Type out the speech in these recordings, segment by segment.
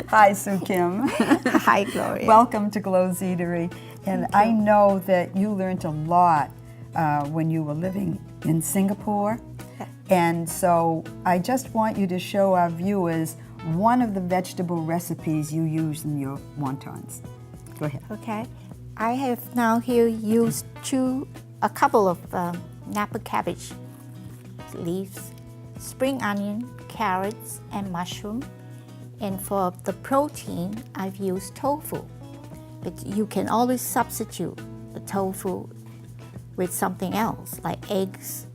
Hi, Soohkim. Hi, Gloria. Welcome to Glow's Eatery. And I know that you learned a lot when you were living in Singapore. And so I just want you to show our viewers one of the vegetable recipes you use in your wontons. Go ahead. Okay. I have now here used a couple of NAPA cabbage leaves, spring onion, carrots, and mushroom. And for the protein, I've used tofu. But you can always substitute the tofu with something else, like eggs.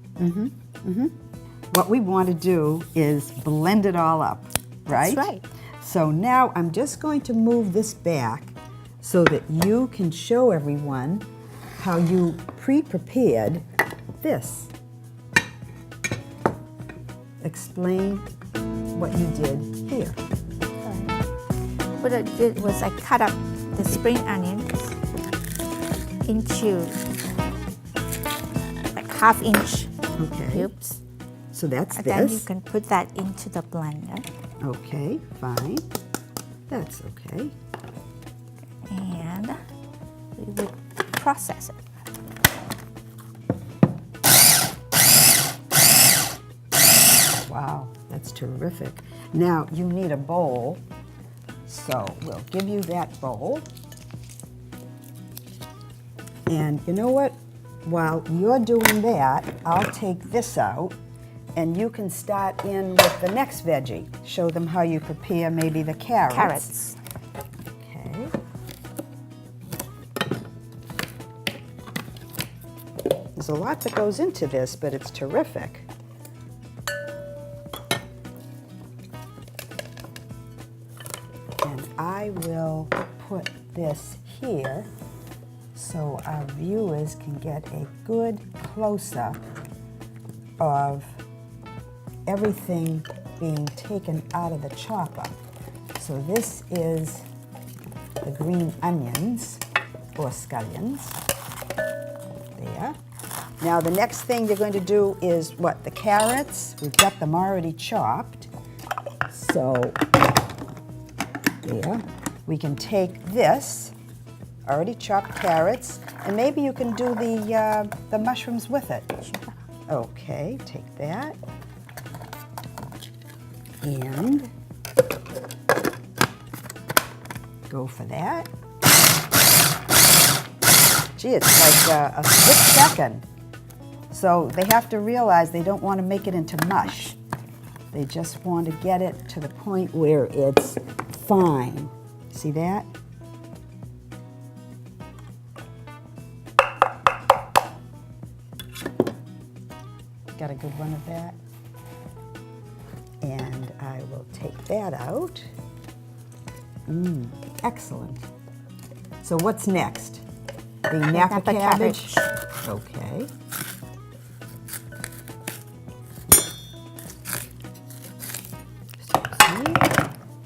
What we want to do is blend it all up, right? That's right. So now I'm just going to move this back so that you can show everyone how you pre-prepared this. Explain what you did here. What I did was I cut up the spring onions into like half-inch cubes. So that's And this. then you can put that into the blender. Okay, fine. That's okay. And we would process it. Wow, that's terrific. Now you need a bowl, so we'll give you that bowl. And you know what? While you're doing that, I'll take this out and you can start in with the next veggie. Show them how you prepare maybe the carrots. Carrots. Okay. There's a lot that goes into this, but it's terrific. And I will put this here so our viewers can get a good close-up of everything being taken out of the chopper. So this is the green onions, or scallions, there. Now the next thing you're going to do is what? The carrots. We've got them already chopped. So there. We can take this, already chopped carrots, and maybe you can do the mushrooms with it. Okay, take that. And go for that. Gee, it's like a split second. So they have to realize they don't want to make it into mush. They just want to get it to the point where it's fine. See that? Got a good one of that. And I will take that out. Excellent. So what's next? The NAPA cabbage? Okay.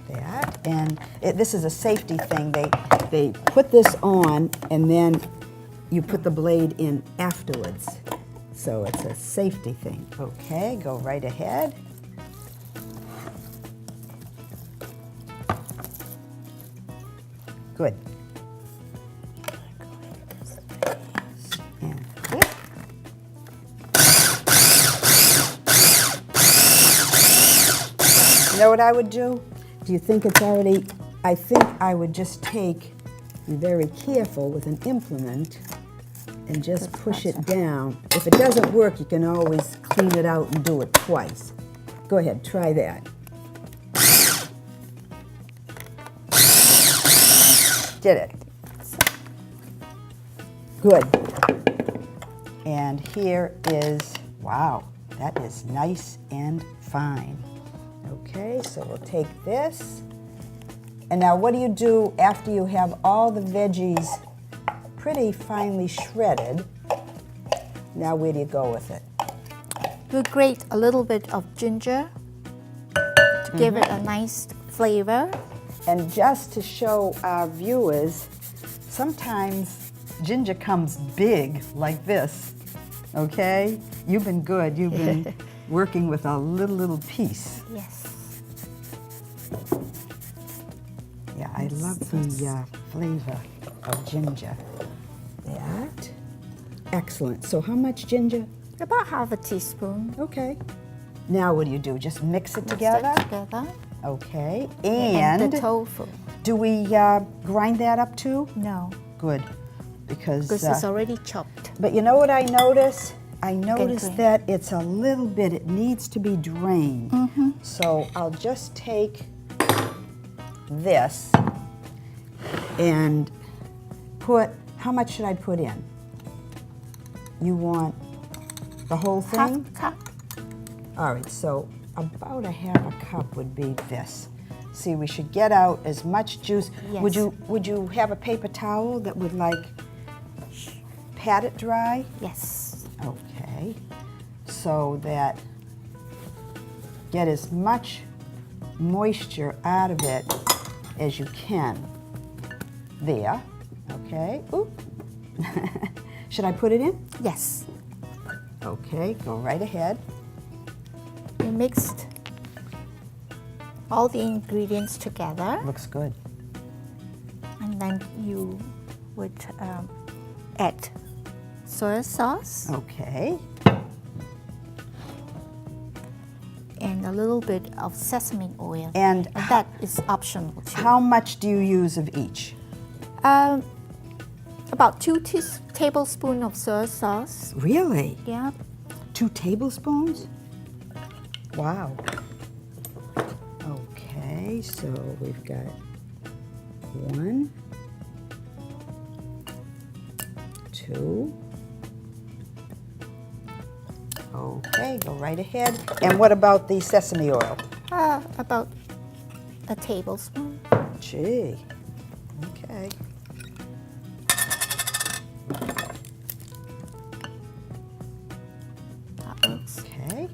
That. And this is a safety thing. They put this on and then you put the blade in afterwards. So it's a safety thing. Okay, go right ahead. Good. And click. You know what I would do? Do you think it's already? I think I would just be very careful with an implement and just push it down. If it doesn't work, you can always clean it out and do it twice. Go ahead, try that. Did it. Good. And here is, wow, that is nice and fine. Okay, so we'll take this. And now what do you do after you have all the veggies pretty finely shredded? Now where do you go with it? We grate a little bit of ginger to give it a nice flavor. And just to show our viewers, sometimes ginger comes big like this, okay? You've been good. You've been working with a little piece. Yes. I love the flavor of ginger. That. Excellent. So how much ginger? About half a teaspoon. Okay. Now what do? Just mix it Mix together? that together. Okay. And the tofu. do we grind that up too? No, Good. Because it's already chopped. but you know what I notice? I notice drain. that it's a little bit, it needs to be drained. Mm-hmm. So I'll just take this and put, how much should I put in? You want the whole thing? Half cup. All right, so about a half a cup would be this. See, we should get out as much juice. Yes. Would you have a paper towel that would like pat it dry? Yes. Okay, so that get as much moisture out of it as you can. There, okay. Oop. Should I put it in? Yes. Okay, go right ahead. We mixed all the ingredients together, Looks good. and then you would add soy sauce Okay, and a little bit of sesame oil. and that is optional too. how much do you use of each? About 2 tablespoons of soy sauce. Really? Yeah. 2 tablespoons? Wow. Okay, so we've got 1, 2. Okay, go right ahead. And what about the sesame oil? About a tablespoon. Gee, okay. That works. Okay,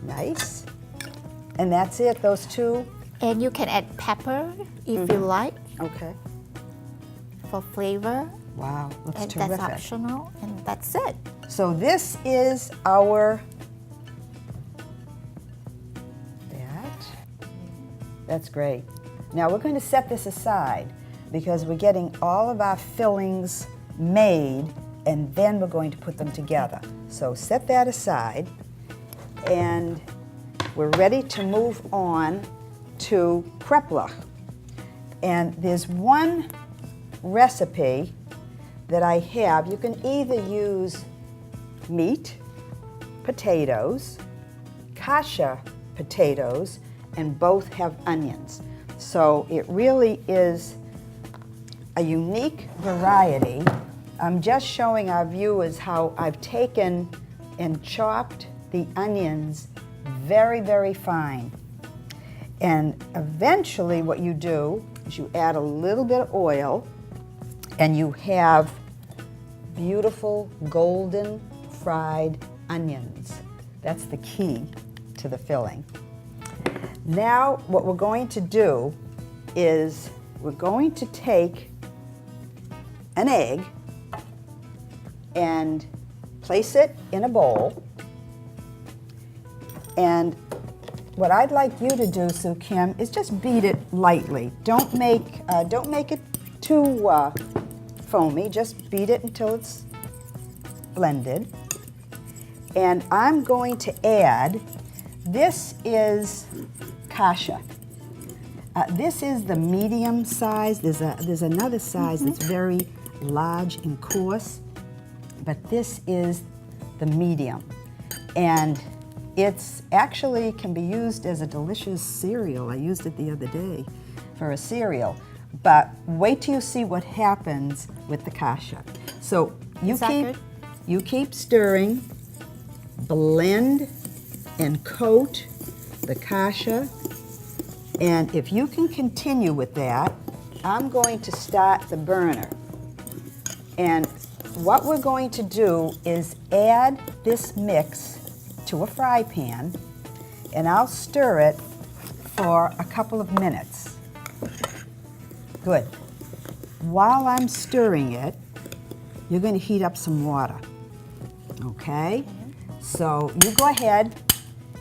nice. And that's it, those 2? And you can add pepper if you like Okay. for flavor. Wow, looks And terrific. that's optional, and that's it. So this is our, that's great. Now we're going to set this aside because we're getting all of our fillings made and then we're going to put them together. So set that aside and we're ready to move on to kreplach. And there's one recipe that I have. You can either use meat, potatoes, kasha potatoes, and both have onions. So it really is a unique variety. I'm just showing our viewers how I've taken and chopped the onions very, very fine. And eventually what you do is you add a little bit of oil and you have beautiful golden fried onions. That's the key to the filling. Now what we're going to do is we're going to take an egg and place it in a bowl. And what I'd like you to do, Soohkim, is just beat it lightly. Don't make it too foamy. Just beat it until it's blended. And I'm going to add, this is kasha. This is the medium size. There's another size that's very large and coarse, but this is the medium. And it's actually can be used as a delicious cereal. I used it the other day for a cereal. But wait till you see what happens with the kasha. So you keep stirring, blend and coat the kasha. And if you can continue with that, I'm going to start the burner. And what we're going to do is add this mix to a fry pan, and I'll stir it for a couple of minutes. Good. While I'm stirring it, you're going to heat up some water. Okay? So you go ahead,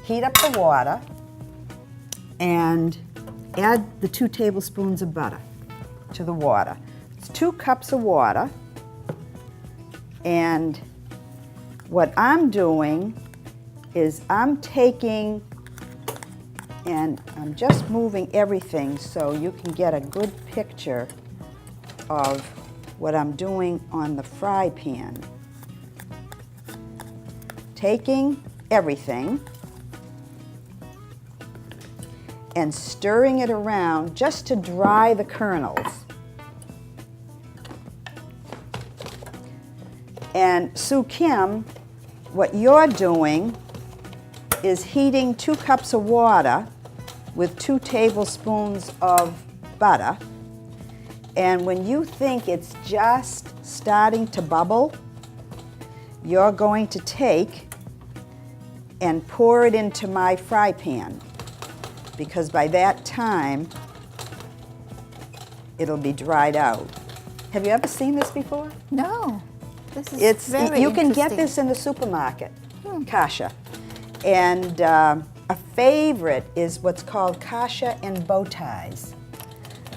heat up the water, and add the 2 tablespoons of butter. to the water. It's 2 cups of water. And what I'm doing is I'm taking and I'm just moving everything so you can get a good picture of what I'm doing on the fry pan. Taking everything and stirring it around just to dry the kernels. And Soohkim, what you're doing is heating 2 cups of water with 2 tablespoons of butter. And when you think it's just starting to bubble, you're going to take and pour it into my fry pan, because by that time it'll be dried out. Have you ever seen this before? No. This is very You can get interesting. this in the supermarket, kasha. And a favorite is what's called kasha and bow ties.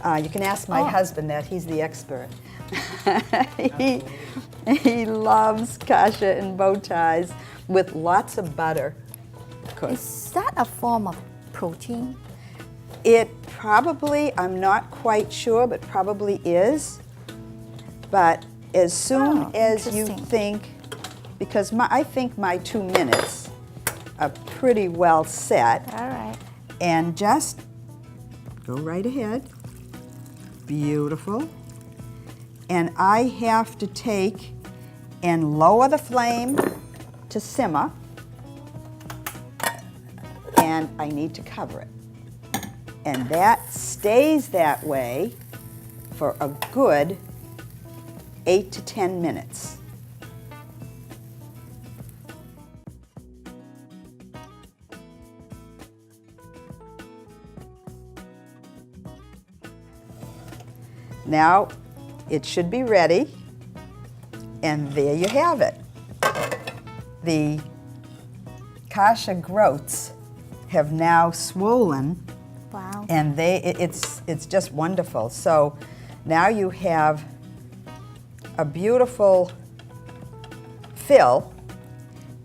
You can ask my husband that, he's the expert. he loves kasha and bow ties with lots of butter. Is that a form of protein? It probably, I'm not quite sure, but probably is. But as soon as you interesting. think, because I think my 2 minutes are pretty well set. All right. And just go right ahead. Beautiful. And I have to take and lower the flame to simmer. And I need to cover it. And that stays that way for a good 8 to 10 minutes. Now it should be ready, and there you have it. The kasha groats have now swollen. Wow. And it's just wonderful. So now you have a beautiful fill,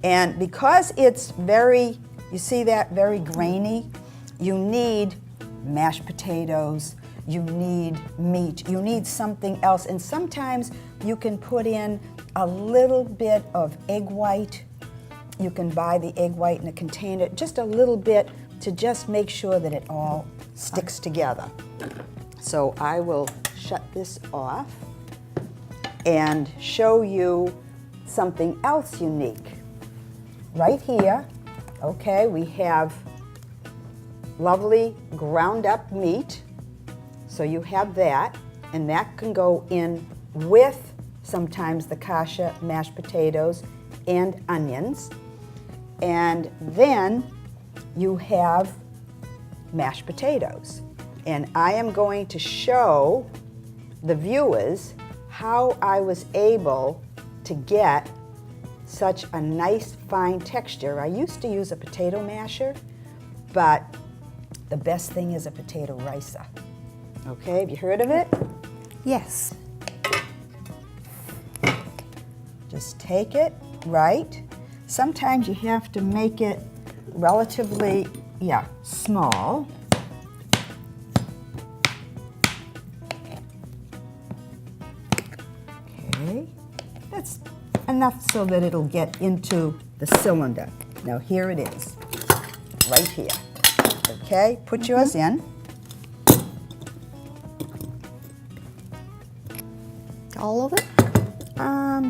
and because it's very, you see that, very grainy, you need mashed potatoes, you need meat, you need something else, and sometimes you can put in a little bit of egg white. You can buy the egg white in a container, just a little bit, to just make sure that it all sticks together. So I will shut this off and show you something else unique. Right here, okay, we have lovely ground up meat. So you have that, and that can go in with sometimes the kasha, mashed potatoes, and onions. And then you have mashed potatoes. And I am going to show the viewers how I was able to get such a nice fine texture. I used to use a potato masher, but the best thing is a potato ricer. Okay, have you heard of it? Yes. Just take it, right? Sometimes you have to make it relatively, small. Okay, that's enough so that it'll get into the cylinder. Now here it is, right here. Okay, put yours in. All of it?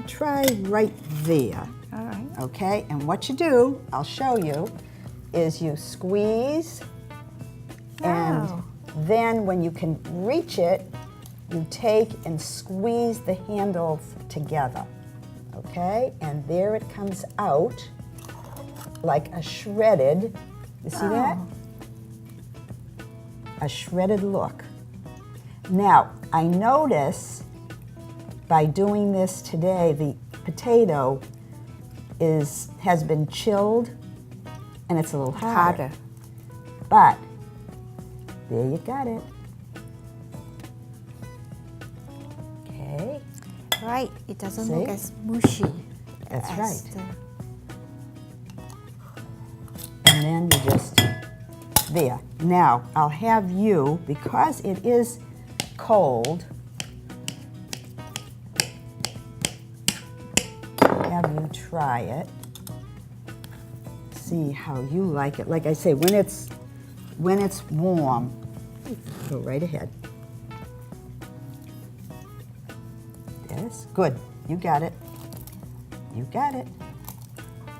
Try right there. All right. Okay, and what you do, I'll show you, is you squeeze, and Wow. then when you can reach it, you take and squeeze the handles together. Okay, and there it comes out like a shredded, you see that? A shredded look. Now, I notice by doing this today, the potato has been chilled, and it's a little harder. But there you got it. right. It doesn't See? look as mushy. That's as right. the- And then you just, there. Now, I'll have you, because it is cold, have you try it. See how you like it. Like I say, when it's warm, go right ahead. Yes, good. You got it. You got it.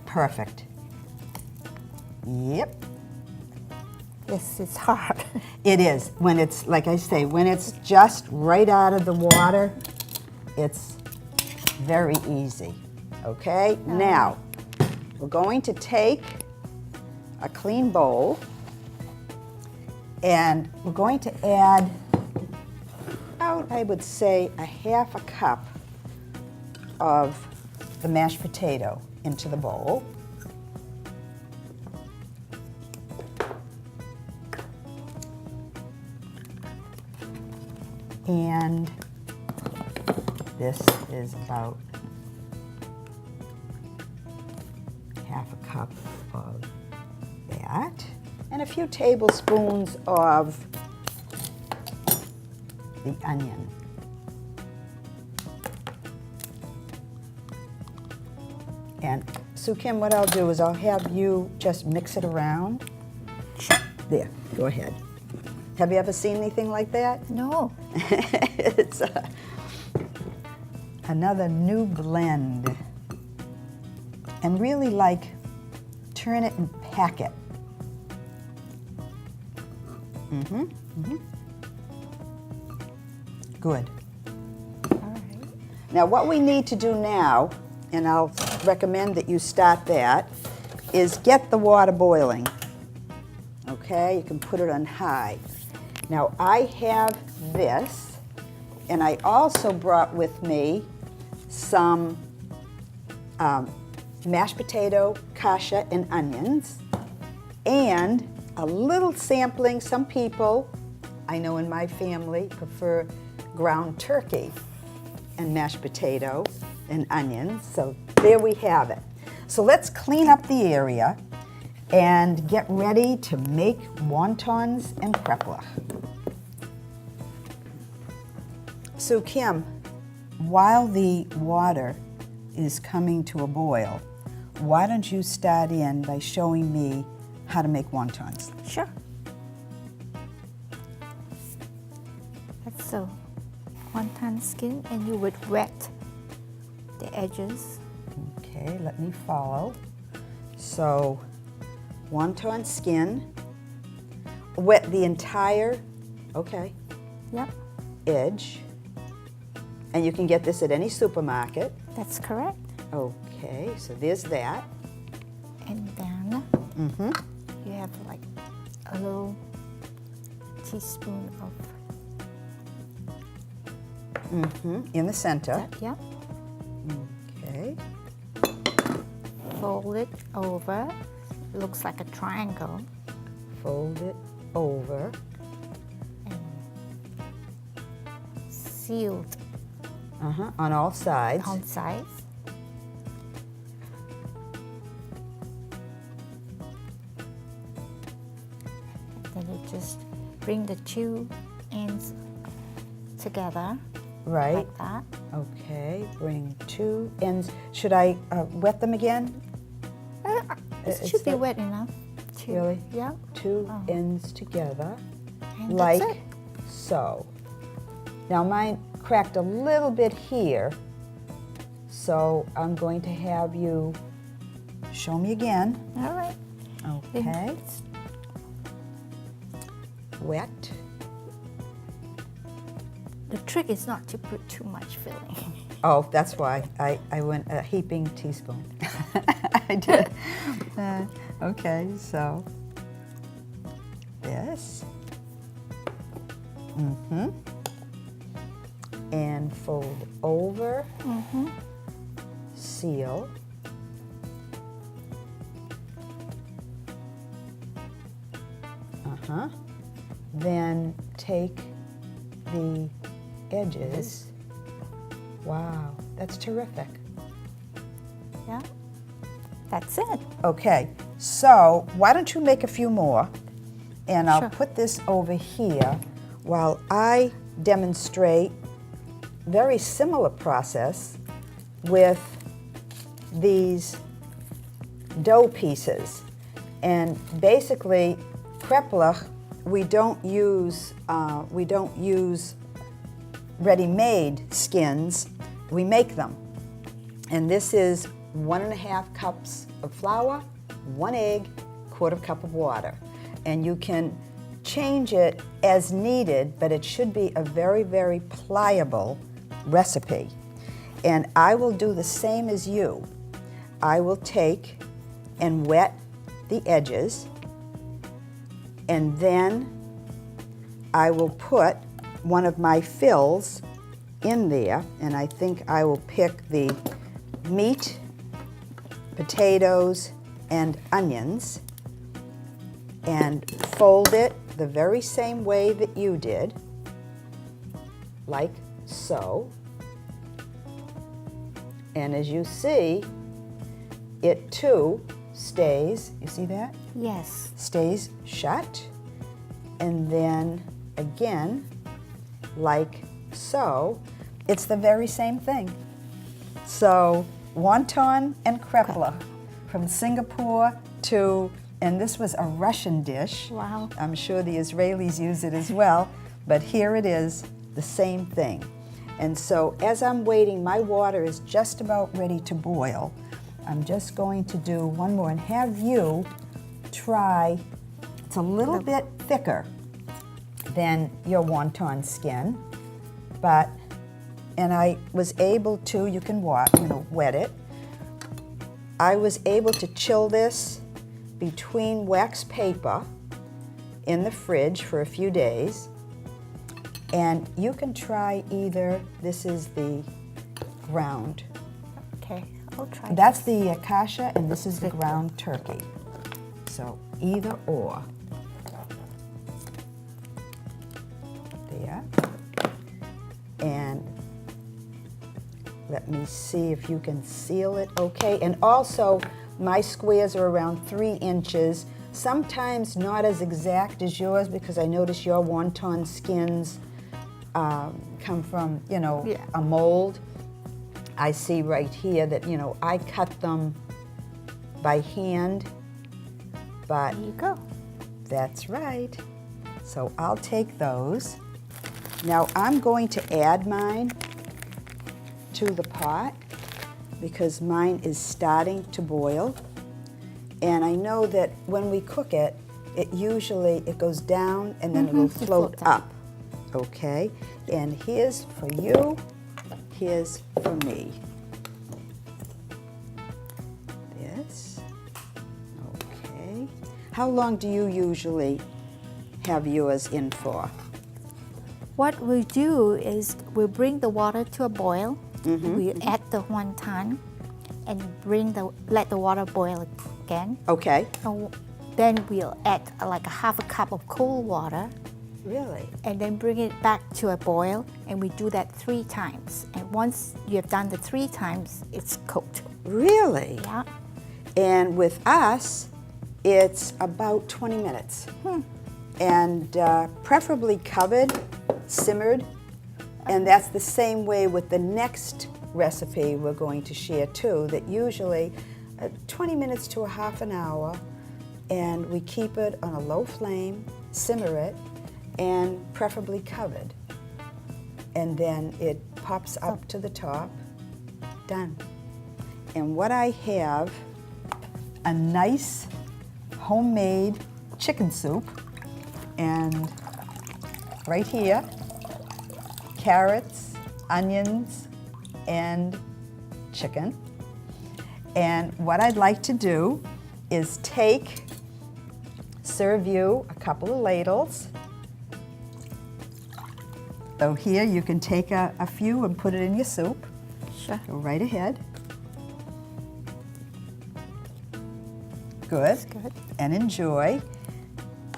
Perfect. Yep. Yes, it's hard. It is. When it's, like I say, when it's just right out of the water, it's very easy. Okay? Now, we're going to take a clean bowl and we're going to add about, I would say, a half a cup of the mashed potato into the bowl. And this is about half a cup of that, and a few tablespoons of the onion. And Soohkim, what I'll do is I'll have you just mix it around. There, go ahead. Have you ever seen anything like that? No. It's another new blend. And really, like, turn it and pack it. Good. All right. Now, what we need to do now, and I'll recommend that you start that, is get the water boiling. Okay, you can put it on high. Now, I have this, and I also brought with me some mashed potato, kasha, and onions, and a little sampling. Some people, I know in my family, prefer ground turkey and mashed potato and onions. So there we have it. So let's clean up the area and get ready to make wontons and kreplach. So Kim, while the water is coming to a boil, why don't you start in by showing me how to make wontons? Sure. That's the wonton skin, and you would wet the edges. Okay, let me follow. So, wonton skin, wet the entire, okay, Yep, edge. And you can get this at any supermarket. that's correct. Okay, so there's that. And then you have like a little teaspoon of In the center. that. Yep. Okay. Fold it over. It looks like a triangle. Fold it over. And sealed On all sides. on sides. Then you just bring the two ends together Right. like that. Okay, bring two ends. Should I wet them again? It It's should be like- wet enough. Really? Yeah. Two ends together, And like that's it. so. Now mine cracked a little bit here, so I'm going to have you show me again. All right. Okay. It's Wet. The trick is not to put too much filling. Oh, that's why I went a heaping teaspoon. I did. Okay, so this. And fold over. Seal. Then take the edges Wow, that's terrific. Yeah, that's it. Okay, so why don't you make a few more, and I'll Sure. put this over here while I demonstrate very similar process with these dough pieces. And basically, kreplach, we don't use ready-made skins. We make them. And this is 1.5 cups of flour, 1 egg, 1/4 cup of water. And you can change it as needed, but it should be a very, very pliable recipe. And I will do the same as you. I will take and wet the edges, and then I will put one of my fills in there, and I think I will pick the meat, potatoes, and onions, and fold it the very same way that you did, like so. And as you see, it too stays, you see that? Yes. Stays shut. And then again, like so, it's the very same thing. So, wonton and kreplach, from Singapore to, and this was a Russian dish. Wow. I'm sure the Israelis use it as well, but here it is, the same thing. And so as I'm waiting, my water is just about ready to boil. I'm just going to do one more and have you try. It's a little bit thicker than your wonton skin, but, and I was able to, you can wet it. I was able to chill this between wax paper in the fridge for a few days. And you can try either, this is the ground. Okay, I'll try. That's the akasha, and this is the ground turkey. So either or. There. And let me see if you can seal it okay. And also, my squares are around 3 inches. Sometimes not as exact as yours, because I notice your wonton skins come from, a mold. I see right here that, I cut them by hand, but There you go. that's right. So I'll take those. Now I'm going to add mine to the pot because mine is starting to boil. And I know that when we cook it, it goes down and then it will float up. Okay, and here's for you, here's for me. This, okay. How long do you usually have yours in for? What we do is we'll bring the water to a boil. We'll add the wonton and let the water boil again. Okay. Then we'll add like a 1/2 cup of cold water. Really? And then bring it back to a boil, and we do that 3 times. And once you have done the 3 times, it's cooked. Really? Yeah. And with us, it's about 20 minutes. And preferably covered, simmered. And that's the same way with the next recipe we're going to share too, that usually 20 minutes to a 1/2 hour, and we keep it on a low flame, simmer it, and preferably covered. And then it pops up to the top, done. And what I have, a nice homemade chicken soup, and right here, carrots, onions, and chicken. And what I'd like to do is serve you a couple of ladles. So here you can take a few and put it in your soup. Sure. Go right ahead. Good. Good. And enjoy.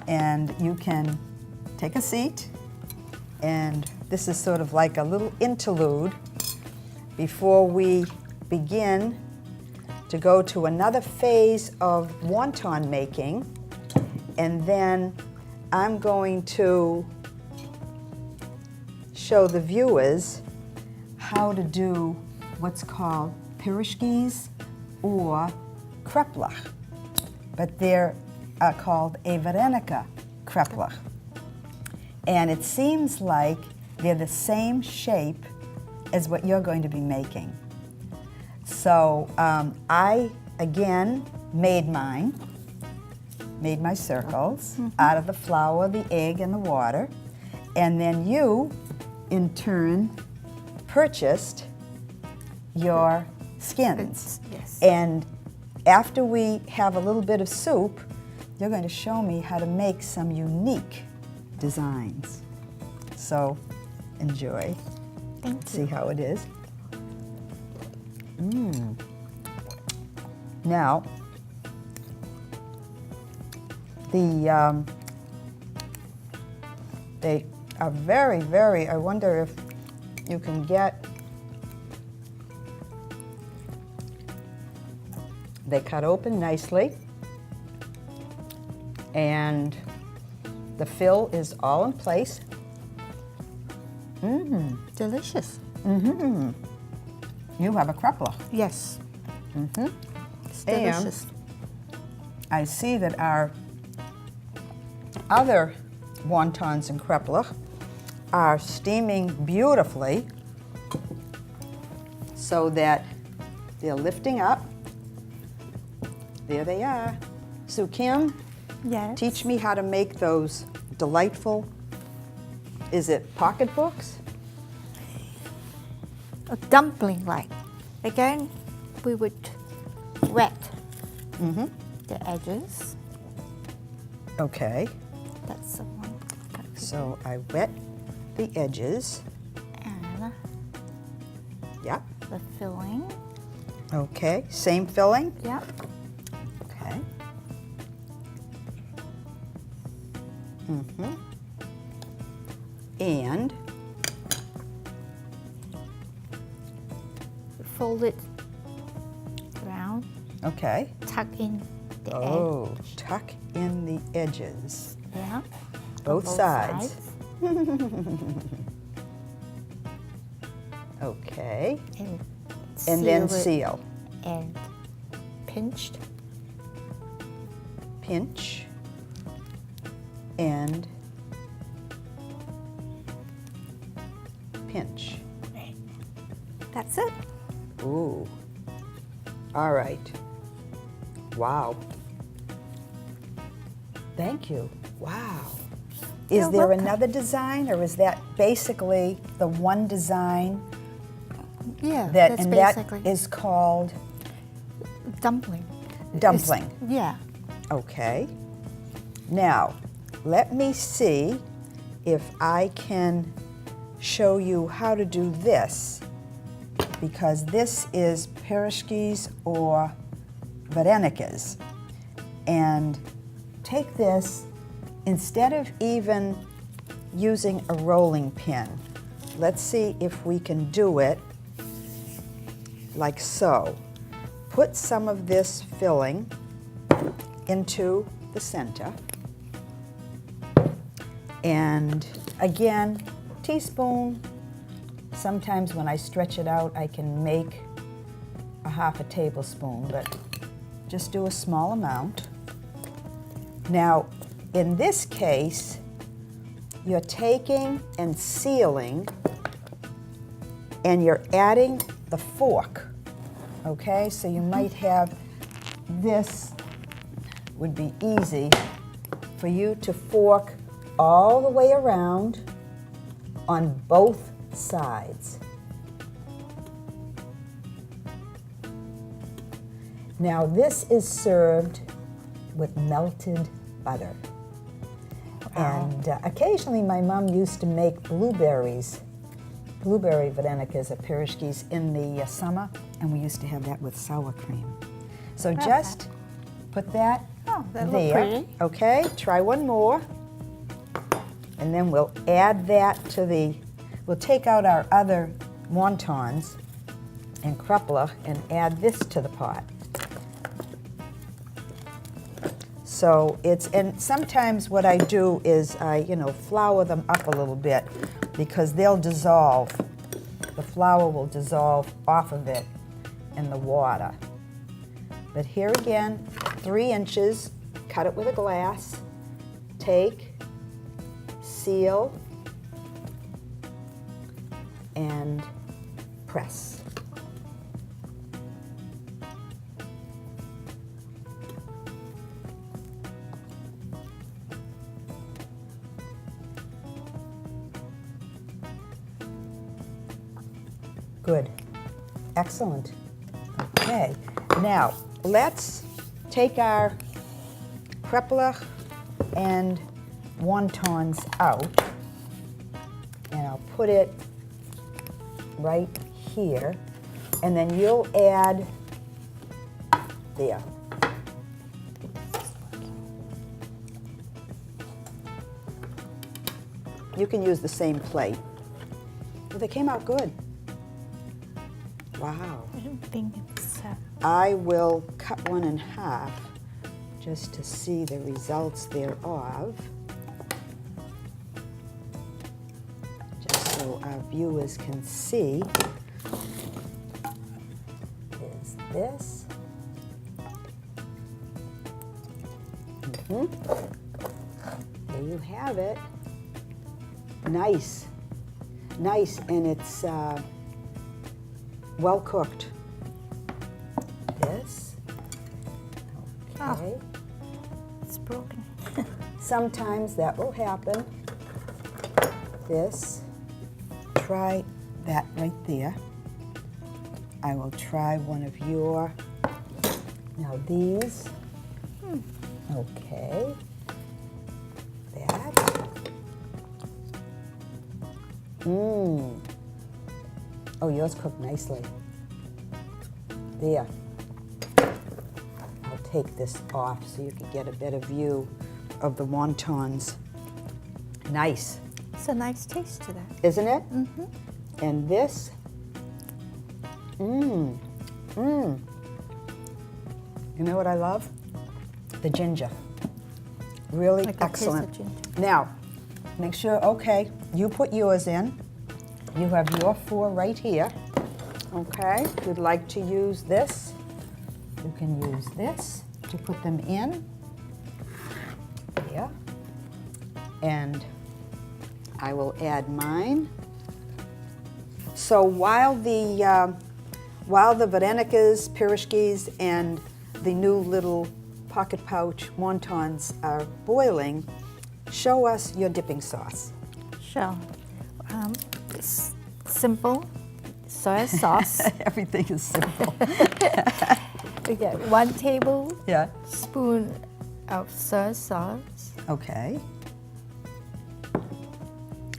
And you can take a seat. And this is sort of like a little interlude before we begin to go to another phase of wonton making, and then I'm going to show the viewers how to do what's called PIROSHKIS or KREPLACH, but they're called a Varenica KREPLACH. And it seems like they're the same shape as what you're going to be making. So I, again, made my circles out of the flour, the egg, and the water. And then you, in turn, purchased your skins. Yes. And after we have a little bit of soup, you're going to show me how to make some unique designs. So enjoy. Thank you. See how it is. Now, they are very, very, I wonder if you can get, they cut open nicely, and the fill is all in place. Delicious. You have a kreplach. Yes. It's And delicious. I see that our other wontons and kreplach are steaming beautifully so that they're lifting up. There they are. Soohkim, Yes. teach me how to make those delightful, is it pocketbooks? A dumpling like. Again, we would wet the edges. Okay, That's the one. so I wet the edges. And Yep. the filling. Okay, same filling? Yep. Okay. And Fold it around. okay. Tuck in the Oh, edge. tuck in the edges. Yeah. Both On sides. Okay. And then it seal. And pinched. Pinch. And pinch. That's it. Ooh. All right. Wow. Thank you. Wow. Is You're there welcome. another design, or is that basically the one design Yeah. that that's and basically that is called dumpling. dumpling? Yeah. Okay. Now, let me see if I can show you how to do this, because this is PIROSHKIS or Varenicas. And take this, instead of even using a rolling pin, let's see if we can do it like so. Put some of this filling into the center. And again, teaspoon. Sometimes when I stretch it out, I can make a half a tablespoon, but just do a small amount. Now, in this case, you're taking and sealing, and you're adding the fork, okay? So you might have this, would be easy for you to fork all the way around on both sides. Now this is served with melted butter. And occasionally my mom used to make blueberry varenicas or PIROSHKIS in the summer, and we used to have that with sour cream. So just put that that look there, pretty. okay? Try one more, and then we'll add that to the, we'll take out our other wontons and Kreplach and add this to the pot. So and sometimes what I do is I, flour them up a little bit because they'll dissolve. The flour will dissolve off of it in the water. But here again, 3 inches, cut it with a glass, take, seal, and press. Good. Excellent. Okay. Now, let's take our Kreplach and Wontons out, and I'll put it right here, and then you'll add there. You can use the same plate. But they came out good. Wow. I don't think it's... I will cut one in half just to see the results thereof. Just so our viewers can see. Is this. There you have it. Nice. Nice, and it's well cooked. This. Okay. Oh, it's broken. Sometimes that will happen. This. Try that right there. I will try one of your. Now these. Okay. That. Oh, yours cooked nicely. There. I'll take this off so you can get a better view of the wontons. Nice. It's a nice taste to that. Isn't it? Mm-hmm. And this. You know what I love? The ginger. Really Like the excellent. taste of ginger. Now, make sure, okay, you put yours in. You have your 4 right here. Okay, if you'd like to use this, you can use this to put them in. Here. And I will add mine. So while the varenikas, PIROSHKIs, and the new little pocket pouch wontons are boiling, show us your dipping sauce. Sure. It's simple soy sauce. Everything is simple. We get 1 tablespoon Yeah. of soy sauce. Okay.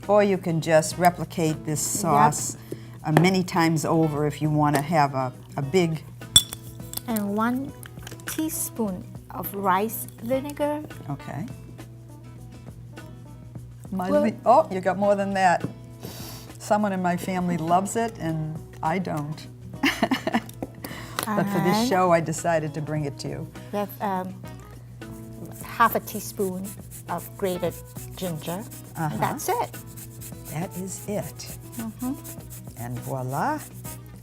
Or you can just replicate this sauce many times over if you want to have a big. And 1 teaspoon of rice vinegar. Okay. Well- Oh, you got more than that. Someone in my family loves it, and I don't. But for this And show, I decided to bring it to you. we have half a teaspoon of grated ginger. And that's it. That is it. And voila,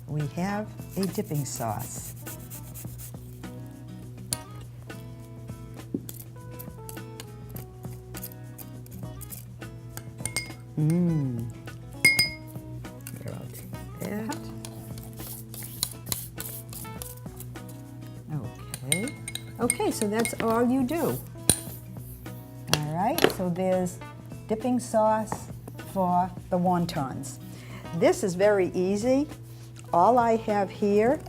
we have a dipping sauce. Here, I'll take that. Okay. Okay, so that's all you do. All right, so there's dipping sauce for the wontons. This is very easy. All I have here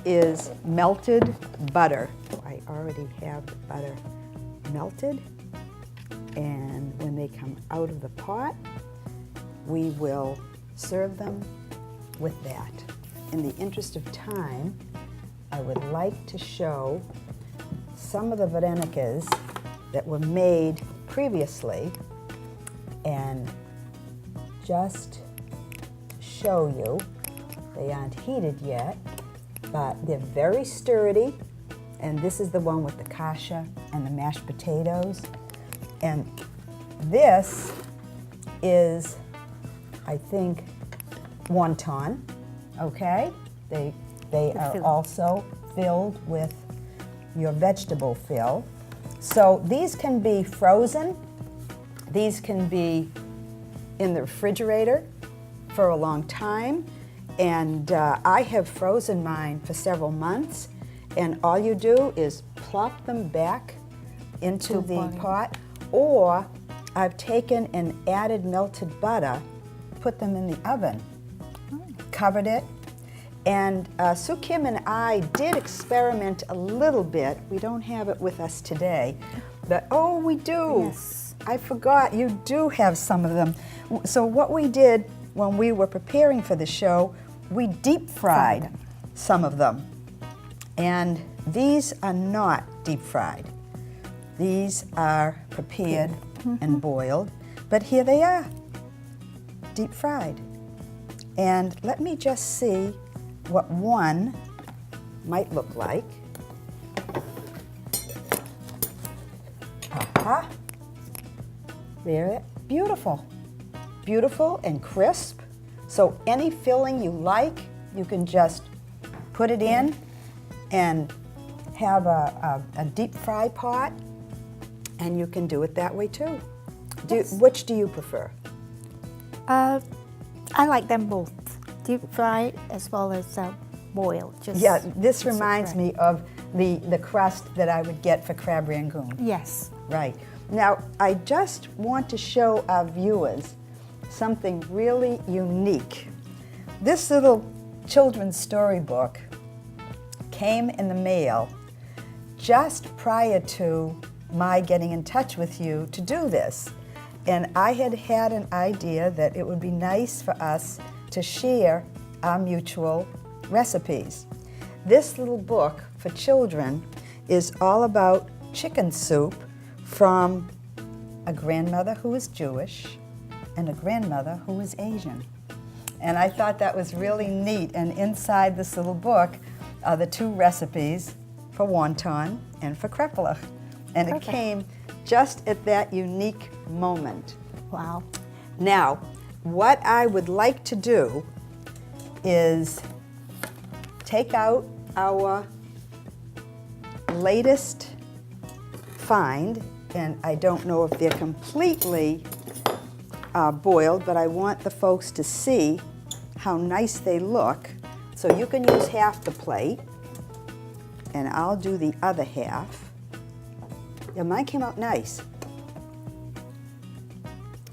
is melted butter. I already have the butter melted. And when they come out of the pot, we will serve them with that. In the interest of time, I would like to show some of the varenikas that were made previously and just show you They aren't heated yet, but they're very sturdy. And this is the one with the kasha and the mashed potatoes. And this is, I think, wonton, okay? They are also filled with your vegetable fill. So these can be frozen. These can be in the refrigerator for a long time. And I have frozen mine for several months. And all you do is plop them back into the pot. Or I've taken and added melted butter, put them in the oven, covered it. And Soohkim and I did experiment a little bit. We don't have it with us today, but oh, we do. Yes. I forgot, you do have some of them. So what we did when we were preparing for the show, we deep fried some of them. And these are not deep fried. These are prepared and boiled, but here they are, deep fried. And let me just see what one might look like. Aha. There, beautiful. Beautiful and crisp. So any filling you like, you can just put it in and have a deep fry pot, and you can do it that way too. Which do you prefer? I like them both, deep fried as well as boiled. Just Yeah, this reminds me of the crust that I would get for crab rangoon. Yes. Right. Now, I just want to show our viewers something really unique. This little children's storybook came in the mail just prior to my getting in touch with you to do this. And I had an idea that it would be nice for us to share our mutual recipes. This little book for children is all about chicken soup from a grandmother who is Jewish and a grandmother who is Asian. And I thought that was really neat. And inside this little book are the two recipes for wonton and for kreplach. And it came just at that unique moment. Wow. Now, what I would like to do is take out our latest find, and I don't know if they're completely boiled, but I want the folks to see how nice they look. So you can use half the plate, and I'll do the other half. Yeah, mine came out nice.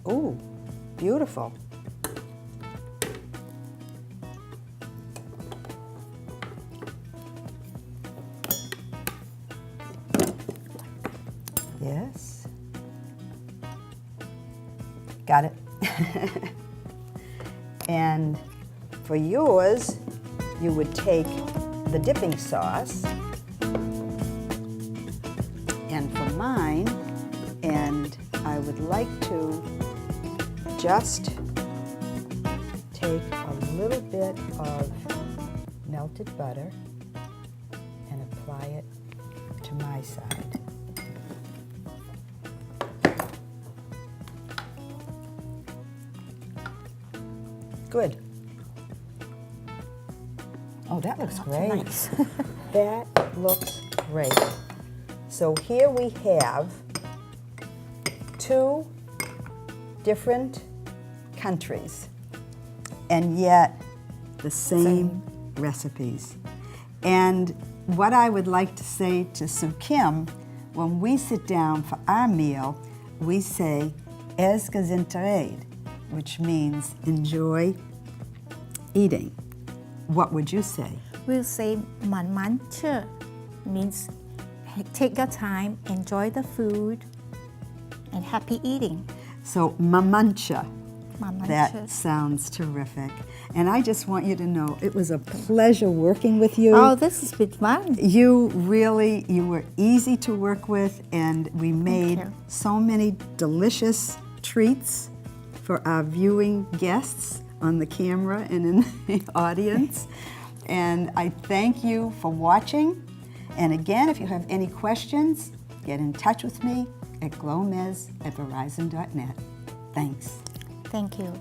Ooh, beautiful. Yes. Got it. And for yours, you would take the dipping sauce, and for mine, and I would like to just take a little bit of melted butter and apply it to my side. Good. Oh, that looks great. Nice. That looks great. So here we have two different countries, and yet the same recipes. And what I would like to say to Soohkim, when we sit down for our meal, we say, "Es gesintered," which means enjoy eating. What would you say? We'll say man che, means take your time, enjoy the food, and happy eating. So mamancha. Mamancha. That sounds terrific. And I just want you to know it was a pleasure working with you. Oh, this has been fun. You were easy to work with, and we made so many delicious treats for our viewing guests on the camera and in the audience. And I thank you for watching. And again, if you have any questions, get in touch with me at glomez@verizon.net. Thanks. Thank you.